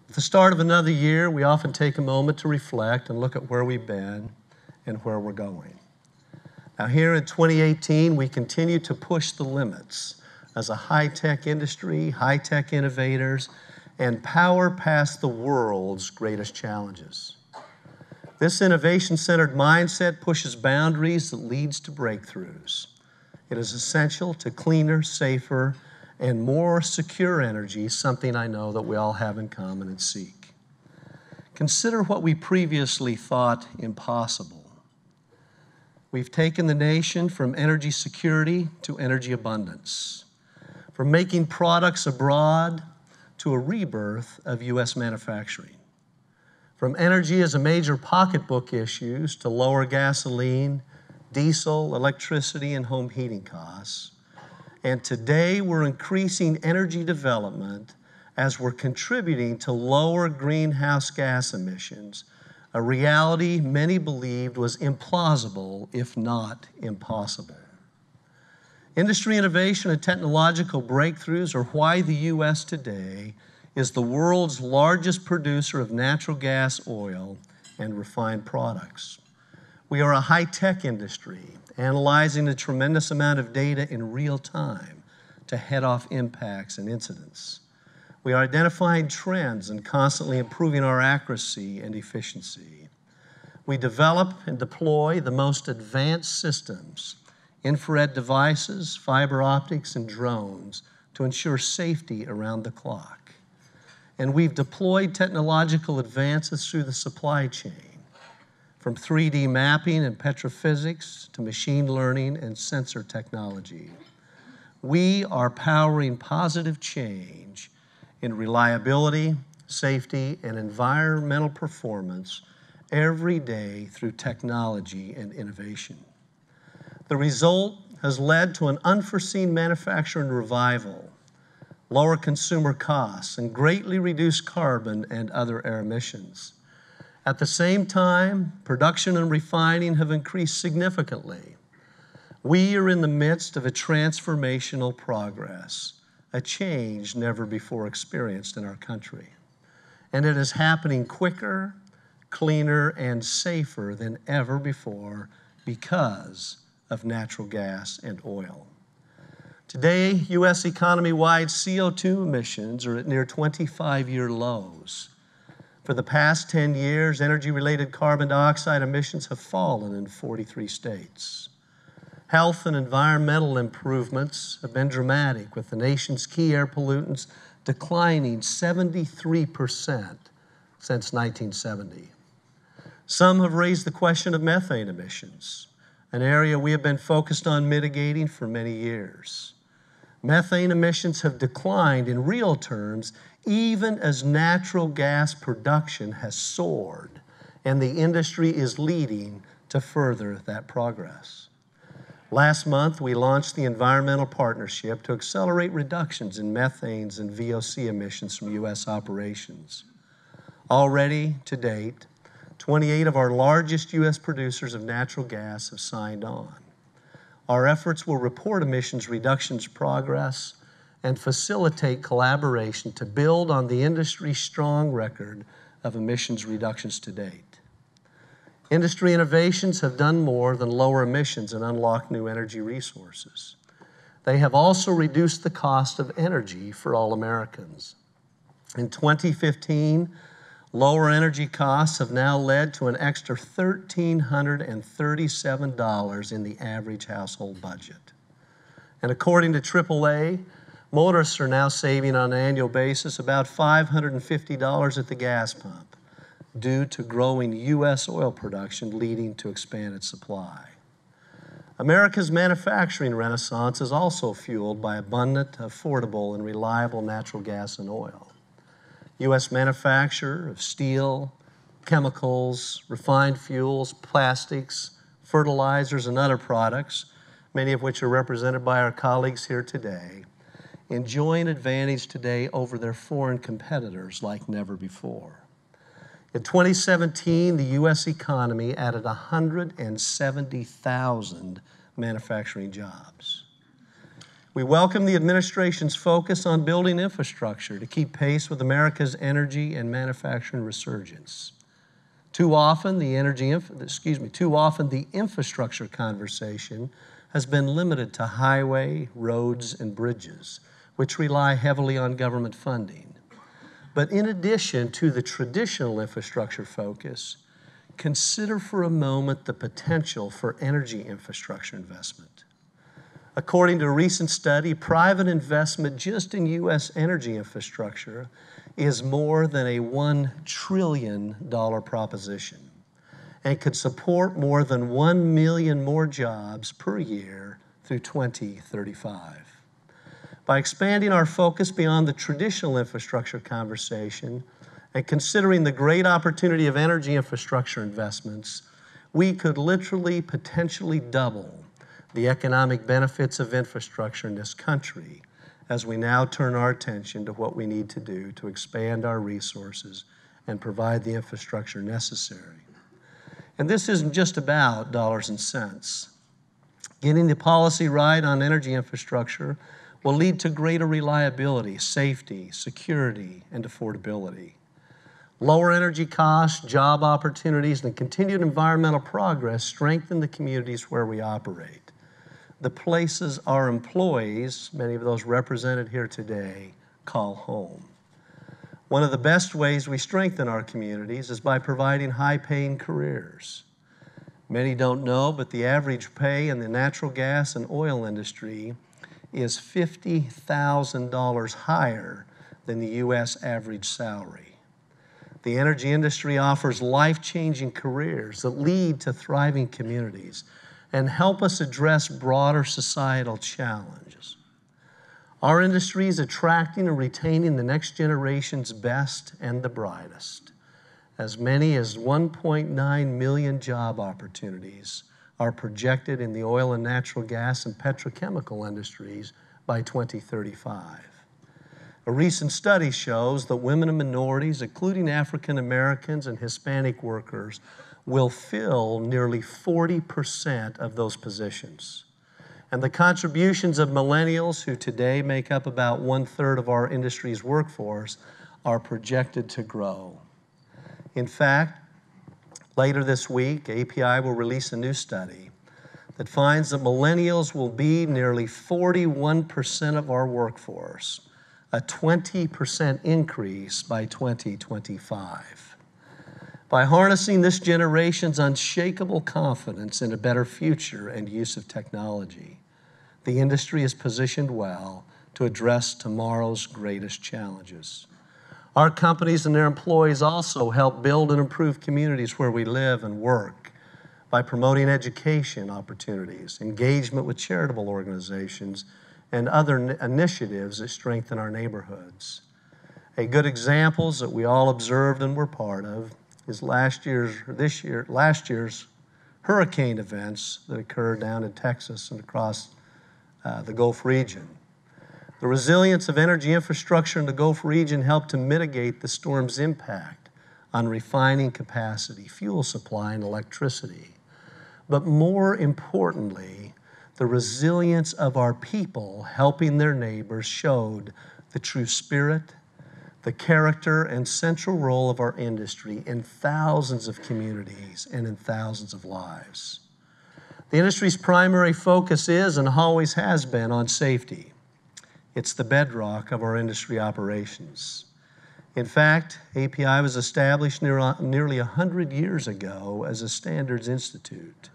At the start of another year, we often take a moment to reflect and look at where we've been and where we're going. Now here in 2018, we continue to push the limits as a high-tech industry, high-tech innovators, and power past the world's greatest challenges. This innovation-centered mindset pushes boundaries that leads to breakthroughs. It is essential to cleaner, safer, and more secure energy, something I know that we all have in common and seek. Consider what we previously thought impossible. We've taken the nation from energy security to energy abundance, from making products abroad to a rebirth of U.S. manufacturing, from energy as a major pocketbook issue to lower gasoline, diesel, electricity, and home heating costs. And today we're increasing energy development as we're contributing to lower greenhouse gas emissions, a reality many believed was implausible, if not impossible. Industry innovation and technological breakthroughs are why the U.S. today is the world's largest producer of natural gas, oil, and refined products. We are a high-tech industry, analyzing a tremendous amount of data in real time to head off impacts and incidents. We are identifying trends and constantly improving our accuracy and efficiency. We develop and deploy the most advanced systems, infrared devices, fiber optics, and drones to ensure safety around the clock. And we've deployed technological advances through the supply chain, from 3D mapping and petrophysics to machine learning and sensor technology. We are powering positive change in reliability, safety, and environmental performance every day through technology and innovation. The result has led to an unforeseen manufacturing revival, lower consumer costs, and greatly reduced carbon and other air emissions. At the same time, production and refining have increased significantly. We are in the midst of a transformational progress, a change never before experienced in our country. And it is happening quicker, cleaner, and safer than ever before because of natural gas and oil. Today, U.S. economy-wide CO2 emissions are at near 25-year lows. For the past 10 years, energy-related carbon dioxide emissions have fallen in 43 states. Health and environmental improvements have been dramatic, with the nation's key air pollutants declining 73% since 1970. Some have raised the question of methane emissions, an area we have been focused on mitigating for many years. Methane emissions have declined in real terms even as natural gas production has soared, and the industry is leading to further that progress. Last month, we launched the Environmental Partnership to accelerate reductions in methanes and VOC emissions from U.S. operations. Already, to date, 28 of our largest U.S. producers of natural gas have signed on. Our efforts will report emissions reductions progress and facilitate collaboration to build on the industry's strong record of emissions reductions to date. Industry innovations have done more than lower emissions and unlock new energy resources. They have also reduced the cost of energy for all Americans. In 2015, lower energy costs have now led to an extra $1,337 in the average household budget. And according to AAA, motorists are now saving on an annual basis about $550 at the gas pump due to growing U.S. oil production leading to expanded supply. America's manufacturing renaissance is also fueled by abundant, affordable, and reliable natural gas and oil. U.S. manufacture of steel, chemicals, refined fuels, plastics, fertilizers, and other products, many of which are represented by our colleagues here today, enjoy an advantage today over their foreign competitors like never before. In 2017, the U.S. economy added 170,000 manufacturing jobs. We welcome the administration's focus on building infrastructure to keep pace with America's energy and manufacturing resurgence. Too often, the infrastructure conversation has been limited to highway, roads, and bridges, which rely heavily on government funding. But in addition to the traditional infrastructure focus, consider for a moment the potential for energy infrastructure investment. According to a recent study, private investment just in U.S. energy infrastructure is more than a $1 trillion proposition and could support more than 1 million more jobs per year through 2035. By expanding our focus beyond the traditional infrastructure conversation and considering the great opportunity of energy infrastructure investments, we could literally potentially double the economic benefits of infrastructure in this country as we now turn our attention to what we need to do to expand our resources and provide the infrastructure necessary. And this isn't just about dollars and cents. Getting the policy right on energy infrastructure will lead to greater reliability, safety, security, and affordability. Lower energy costs, job opportunities, and continued environmental progress strengthen the communities where we operate. The places our employees, many of those represented here today, call home. One of the best ways we strengthen our communities is by providing high-paying careers. Many don't know, but the average pay in the natural gas and oil industry is $50,000 higher than the U.S. average salary. The energy industry offers life-changing careers that lead to thriving communities and help us address broader societal challenges. Our industry is attracting and retaining the next generation's best and the brightest. As many as 1.9 million job opportunities are projected in the oil and natural gas and petrochemical industries by 2035. A recent study shows that women and minorities, including African Americans and Hispanic workers, will fill nearly 40% of those positions. And the contributions of millennials, who today make up about 1/3 of our industry's workforce, are projected to grow. In fact, later this week, API will release a new study that finds that millennials will be nearly 41% of our workforce, a 20% increase by 2025. By harnessing this generation's unshakable confidence in a better future and use of technology, the industry is positioned well to address tomorrow's greatest challenges. Our companies and their employees also help build and improve communities where we live and work by promoting education opportunities, engagement with charitable organizations, and other initiatives that strengthen our neighborhoods. A good examples that we all observed and were part of is last year's hurricane events that occurred down in Texas and across the Gulf region. The resilience of energy infrastructure in the Gulf region helped to mitigate the storm's impact on refining capacity, fuel supply, and electricity. But more importantly, the resilience of our people helping their neighbors showed the true spirit, the character, and central role of our industry in thousands of communities and in thousands of lives. The industry's primary focus is and always has been on safety. It's the bedrock of our industry operations. In fact, API was established nearly 100 years ago as a standards institute.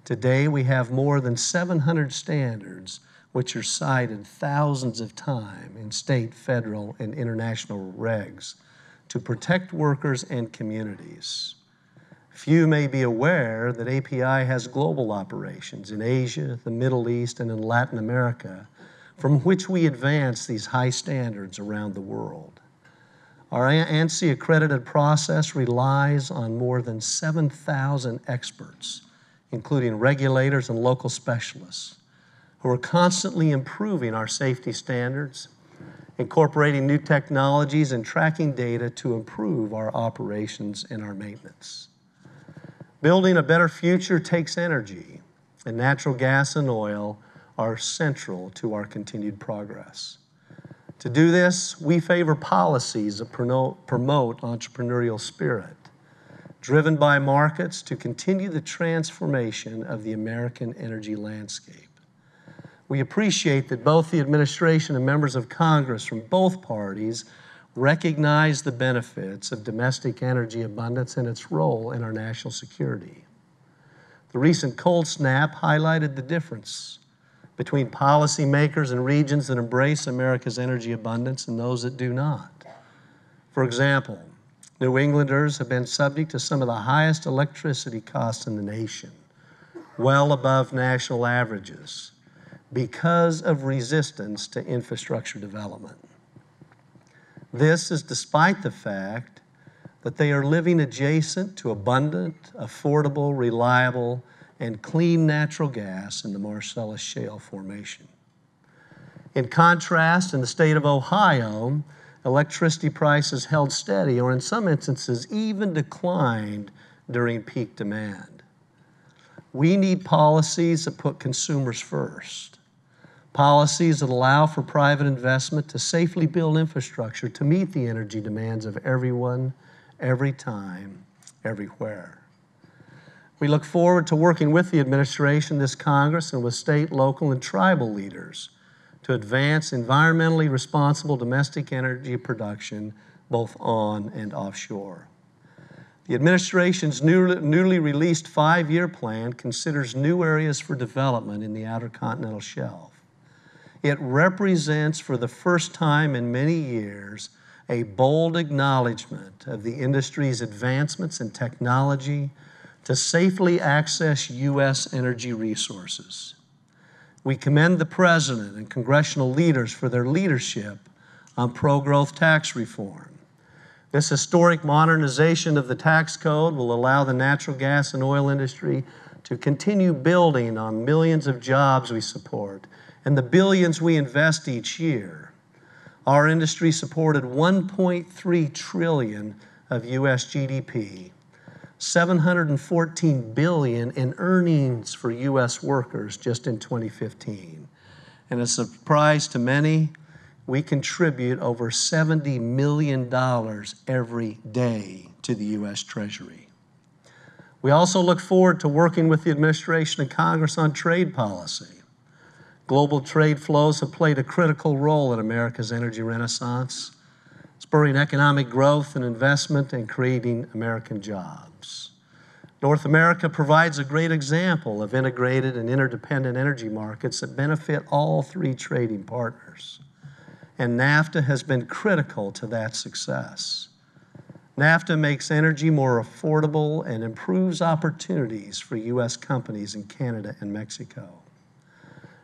Today, we have more than 700 standards which are cited thousands of times in state, federal, and international regs to protect workers and communities. Few may be aware that API has global operations in Asia, the Middle East, and in Latin America, from which we advance these high standards around the world. Our ANSI accredited process relies on more than 7,000 experts, including regulators and local specialists, who are constantly improving our safety standards, incorporating new technologies, and tracking data to improve our operations and our maintenance. Building a better future takes energy, and natural gas and oil are central to our continued progress. To do this, we favor policies that promote entrepreneurial spirit, driven by markets to continue the transformation of the American energy landscape. We appreciate that both the administration and members of Congress from both parties recognize the benefits of domestic energy abundance and its role in our national security. The recent cold snap highlighted the difference between policymakers and regions that embrace America's energy abundance and those that do not. For example, New Englanders have been subject to some of the highest electricity costs in the nation, well above national averages, because of resistance to infrastructure development. This is despite the fact that they are living adjacent to abundant, affordable, reliable, and clean natural gas in the Marcellus Shale formation. In contrast, in the state of Ohio, electricity prices held steady or in some instances even declined during peak demand. We need policies that put consumers first. Policies that allow for private investment to safely build infrastructure to meet the energy demands of everyone, every time, everywhere. We look forward to working with the administration, this Congress, and with state, local, and tribal leaders to advance environmentally responsible domestic energy production, both on and offshore. The administration's newly released 5-year plan considers new areas for development in the Outer Continental Shelf. It represents, for the first time in many years, a bold acknowledgement of the industry's advancements in technology to safely access U.S. energy resources. We commend the President and congressional leaders for their leadership on pro-growth tax reform. This historic modernization of the tax code will allow the natural gas and oil industry to continue building on millions of jobs we support and the billions we invest each year. Our industry supported $1.3 trillion of U.S. GDP, $714 billion in earnings for U.S. workers just in 2015. And a surprise to many, we contribute over $70 million every day to the U.S. Treasury. We also look forward to working with the administration and Congress on trade policy. Global trade flows have played a critical role in America's energy renaissance, spurring economic growth and investment and creating American jobs. North America provides a great example of integrated and interdependent energy markets that benefit all 3 trading partners. And NAFTA has been critical to that success. NAFTA makes energy more affordable and improves opportunities for U.S. companies in Canada and Mexico.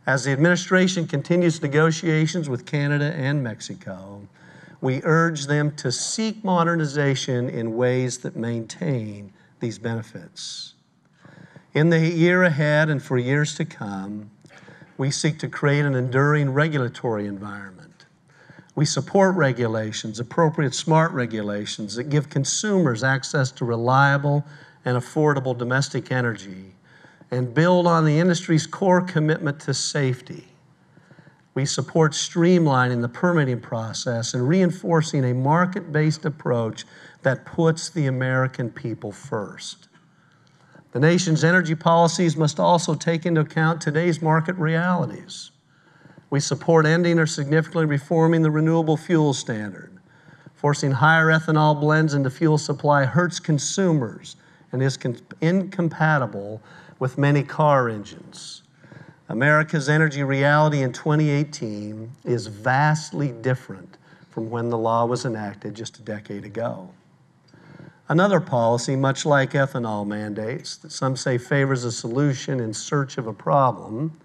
As the administration continues negotiations with Canada and Mexico, we urge them to seek modernization in ways that maintain these benefits. In the year ahead and for years to come, we seek to create an enduring regulatory environment. We support regulations, appropriate smart regulations that give consumers access to reliable and affordable domestic energy and build on the industry's core commitment to safety. We support streamlining the permitting process and reinforcing a market-based approach that puts the American people first. The nation's energy policies must also take into account today's market realities. We support ending or significantly reforming the renewable fuel standard. Forcing higher ethanol blends into fuel supply hurts consumers and is incompatible with many car engines. America's energy reality in 2018 is vastly different from when the law was enacted just a decade ago. Another policy, much like ethanol mandates, that some say favors a solution in search of a problem,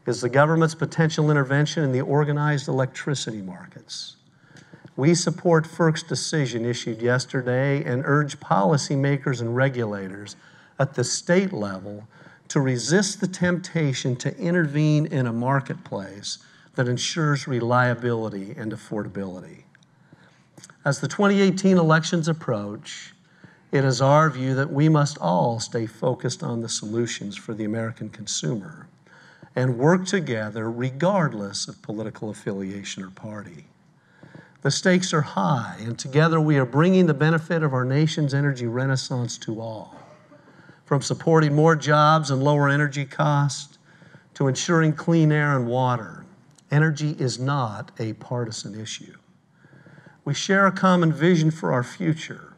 is the government's potential intervention in the organized electricity markets. We support FERC's decision issued yesterday and urge policymakers and regulators at the state level to resist the temptation to intervene in a marketplace that ensures reliability and affordability. As the 2018 elections approach, it is our view that we must all stay focused on the solutions for the American consumer and work together regardless of political affiliation or party. The stakes are high, and together we are bringing the benefit of our nation's energy renaissance to all. From supporting more jobs and lower energy costs to ensuring clean air and water, energy is not a partisan issue. We share a common vision for our future,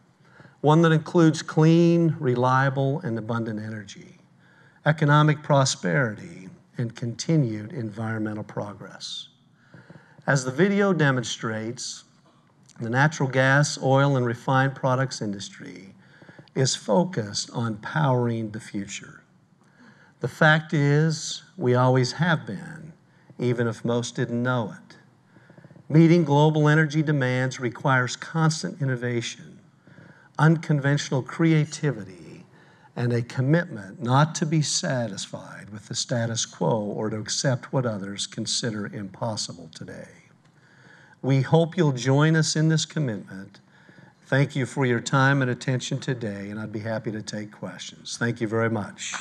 one that includes clean, reliable, and abundant energy, economic prosperity, and continued environmental progress. As the video demonstrates, the natural gas, oil, and refined products industry is focused on powering the future. The fact is, we always have been, even if most didn't know it. Meeting global energy demands requires constant innovation, unconventional creativity, and a commitment not to be satisfied with the status quo or to accept what others consider impossible today. We hope you'll join us in this commitment. Thank you for your time and attention today, and I'd be happy to take questions. Thank you very much.